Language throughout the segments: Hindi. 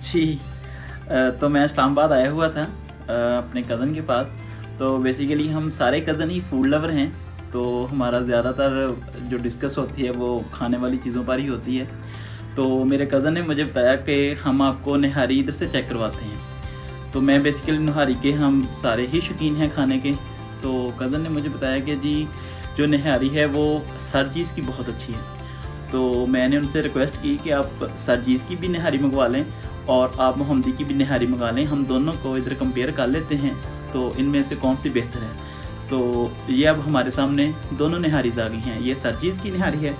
जी। तो मैं इस्लामाबाद आया हुआ था अपने कज़न के पास। तो बेसिकली हम सारे कज़न ही फूड लवर हैं, तो हमारा ज़्यादातर जो डिस्कस होती है वो खाने वाली चीज़ों पर ही होती है। तो मेरे कज़न ने मुझे बताया कि हम आपको निहारी इधर से चेक करवाते हैं। तो मैं बेसिकली निहारी के हम सारे ही शौकीन हैं खाने के। तो कज़न ने मुझे बताया कि जी जो निहारी है वो सरजीज़ की बहुत अच्छी है। तो मैंने उनसे रिक्वेस्ट की कि आप सरजीज़ की भी निहारी मंगवा लें और आप मोहम्मदी की भी निहारी मंगा लें, हम दोनों को इधर कंपेयर कर लेते हैं तो इनमें से कौन सी बेहतर है। तो ये अब हमारे सामने दोनों निहारीज़ आ गई हैं, ये सरजीज़ की निहारी है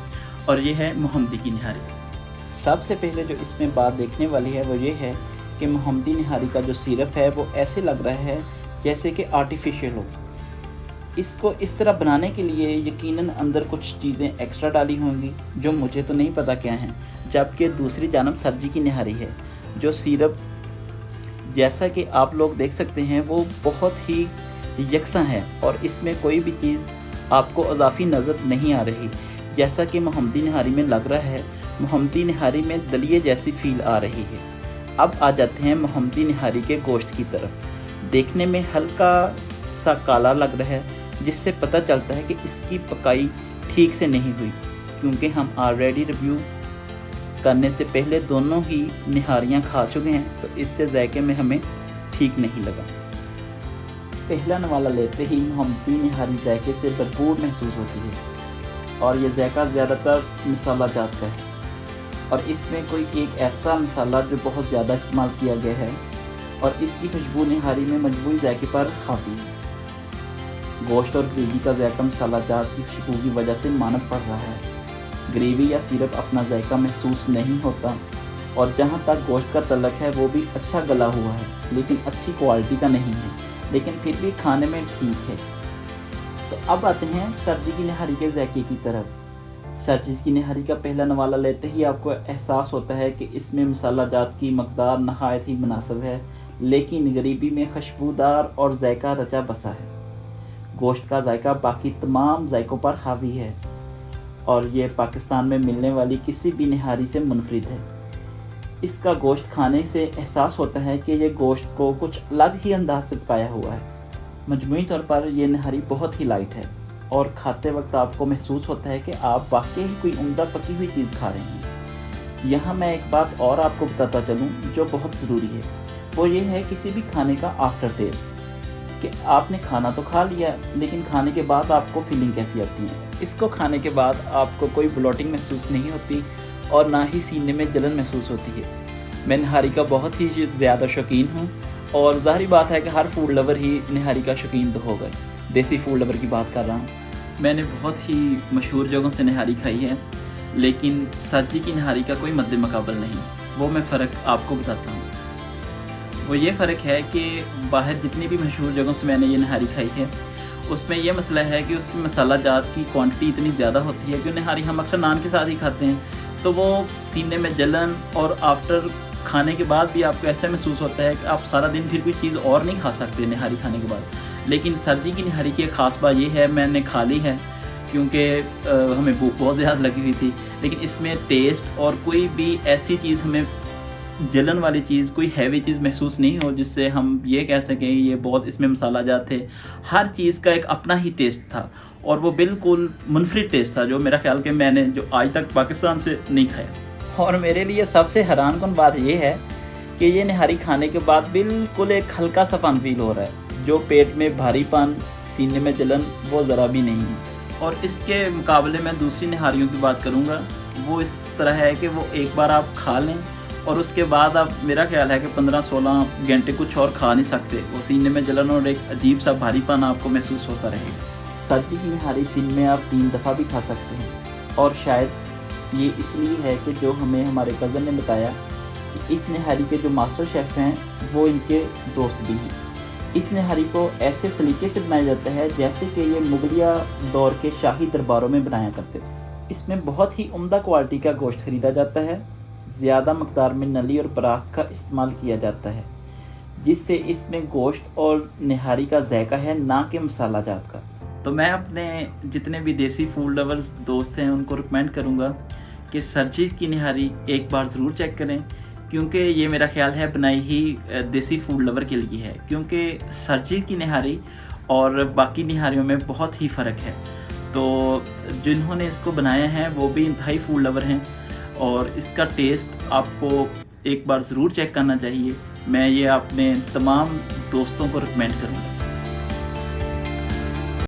और ये है मोहम्मदी की निहारी। सबसे पहले जो इसमें बात देखने वाली है वो ये है कि मोहम्मदी निहारी का जो सिरप है वो ऐसे लग रहा है जैसे कि आर्टिफिशियल हो। इसको इस तरह बनाने के लिए यकीनन अंदर कुछ चीज़ें एक्स्ट्रा डाली होंगी जो मुझे तो नहीं पता क्या हैं। जबकि दूसरी जानब सब्जी की निहारी है, जो सिरप जैसा कि आप लोग देख सकते हैं वो बहुत ही यकसा है और इसमें कोई भी चीज़ आपको अजाफी नज़र नहीं आ रही। जैसा कि मोहम्मदी निहारी में लग रहा है, मोहम्मदी निहारी में दलिए जैसी फ़ील आ रही है। अब आ जाते हैं मोहम्मदी निहारी के गोश्त की तरफ। देखने में हल्का सा काला लग रहा है, जिससे पता चलता है कि इसकी पकाई ठीक से नहीं हुई, क्योंकि हम ऑलरेडी रिव्यू करने से पहले दोनों ही निहारियाँ खा चुके हैं, तो इससे जायके में हमें ठीक नहीं लगा। पहला नवाला लेते ही मोहम्मदी निहारी जायके से भरपूर महसूस होती है और ये जायका ज़्यादातर मसाला जात का है और इसमें कोई एक ऐसा मसाला जो बहुत ज़्यादा इस्तेमाल किया गया है और इसकी खुशबू निहारी में मजबूरी जायके पर हावी है। गोश्त और ग्रेवी का जायका मसाला जात की खुशबू की वजह से मानक पड़ रहा है। ग्रेवी या सिरप अपना जायका महसूस नहीं होता और जहाँ तक गोश्त का तल्लक है वो भी अच्छा गला हुआ है, लेकिन अच्छी क्वालिटी का नहीं है, लेकिन फिर भी खाने में ठीक है। तो अब आते हैं सब्जी की निहारी के जायके की तरफ। सब्जी की निहारी का पहला नवाला लेते ही आपको एहसास होता है कि इसमें मसाला जात की मकदार नहायत ही मुनासिब है, लेकिन ग्रेवी में खुशबूदार और जायका रचा बसा है। गोश्त का जायका बाकी तमाम जायकों पर हावी है और ये पाकिस्तान में मिलने वाली किसी भी निहारी से मुनफरिद है। इसका गोश्त खाने से एहसास होता है कि ये गोश्त को कुछ अलग ही अंदाज से पकाया हुआ है। मजमूई तौर पर यह निहारी बहुत ही लाइट है और खाते वक्त आपको महसूस होता है कि आप वाकई ही कोई उम्दा पकी हुई चीज़ खा रहे हैं। यहाँ मैं एक बात और आपको बताता चलूँ जो बहुत ज़रूरी है, वो ये है किसी भी खाने का आफ्टर टेस्ट, कि आपने खाना तो खा लिया लेकिन खाने के बाद आपको फीलिंग कैसी आती है। इसको खाने के बाद आपको कोई ब्लोटिंग महसूस नहीं होती और ना ही सीने में जलन महसूस होती है। मैं निहारी का बहुत ही ज़्यादा शौकीन हूँ और ज़ाहिर बात है कि हर फूड लवर ही निहारी का शौकीन तो होगा। देसी फूड लवर की बात कर रहा हूँ। मैंने बहुत ही मशहूर जगहों से निहारी खाई है, लेकिन सब्जी की निहारी का कोई मद्दे मुकाबल नहीं। वो मैं फ़र्क आपको बताता हूँ। वो ये फ़र्क है कि बाहर जितनी भी मशहूर जगहों से मैंने ये निहारी खाई है, उसमें यह मसला है कि उसमें मसाला जात की क्वांटिटी इतनी ज़्यादा होती है कि निहारी हम अक्सर नान के साथ ही खाते हैं, तो वो सीने में जलन और आफ्टर खाने के बाद भी आपको ऐसा महसूस होता है कि आप सारा दिन फिर कोई चीज़ और नहीं खा सकते निहारी खाने के बाद। लेकिन सब्जी की निहारी की एक ख़ास बात ये है, मैंने खा ली है क्योंकि हमें भूख बहुत ज़्यादा लगी हुई थी, लेकिन इसमें टेस्ट और कोई भी ऐसी चीज़ हमें जलन वाली चीज़, कोई हैवी चीज़ महसूस नहीं हो जिससे हम ये कह सकें ये बहुत इसमें मसाला जात थे। हर चीज़ का एक अपना ही टेस्ट था और वो बिल्कुल मुनफरिद टेस्ट था जो मेरा ख्याल कि मैंने जो आज तक पाकिस्तान से नहीं खाया। और मेरे लिए सबसे हैरानकुन बात ये है कि ये निहारी खाने के बाद बिल्कुल एक हल्का सा पन फील हो रहा है, जो पेट में भारीपन, सीने में जलन वो ज़रा भी नहीं है। और इसके मुकाबले में दूसरी निहारियों की बात करूँगा, वो इस तरह है कि वो एक बार आप खा लें और उसके बाद आप, मेरा ख्याल है कि 15-16 घंटे कुछ और खा नहीं सकते। वो सीने में जलन और एक अजीब सा भारीपन आपको महसूस होता रहेगा। सब्जी की निहारी दिन में आप 3 दफ़ा भी खा सकते हैं और शायद ये इसलिए है कि जो हमें हमारे कज़न ने बताया कि इस निहारी के जो मास्टर शेफ़ हैं वो इनके दोस्त भी हैं। इस निहारी को ऐसे सलीके से बनाया जाता है जैसे कि ये मुगलिया दौर के शाही दरबारों में बनाया करते थे। इसमें बहुत ही उम्दा क्वालिटी का गोश्त ख़रीदा जाता है, ज़्यादा मकदार में नली और परात का इस्तेमाल किया जाता है, जिससे इसमें गोश्त और निहारी का जायका है, ना कि मसाला जात का। तो मैं अपने जितने भी देसी फूड लवर्स दोस्त हैं उनको रिकमेंड करूँगा कि सरजीज़ की निहारी एक बार ज़रूर चेक करें, क्योंकि ये मेरा ख्याल है बनाई ही देसी फूड लवर के लिए है, क्योंकि सरजी की निहारी और बाकी निहारियों में बहुत ही फ़र्क है। तो जिन्होंने इसको बनाया है वो भी इंतहाई फूड लवर हैं और इसका टेस्ट आपको एक बार ज़रूर चेक करना चाहिए। मैं ये अपने तमाम दोस्तों को रिकमेंड करूँगा।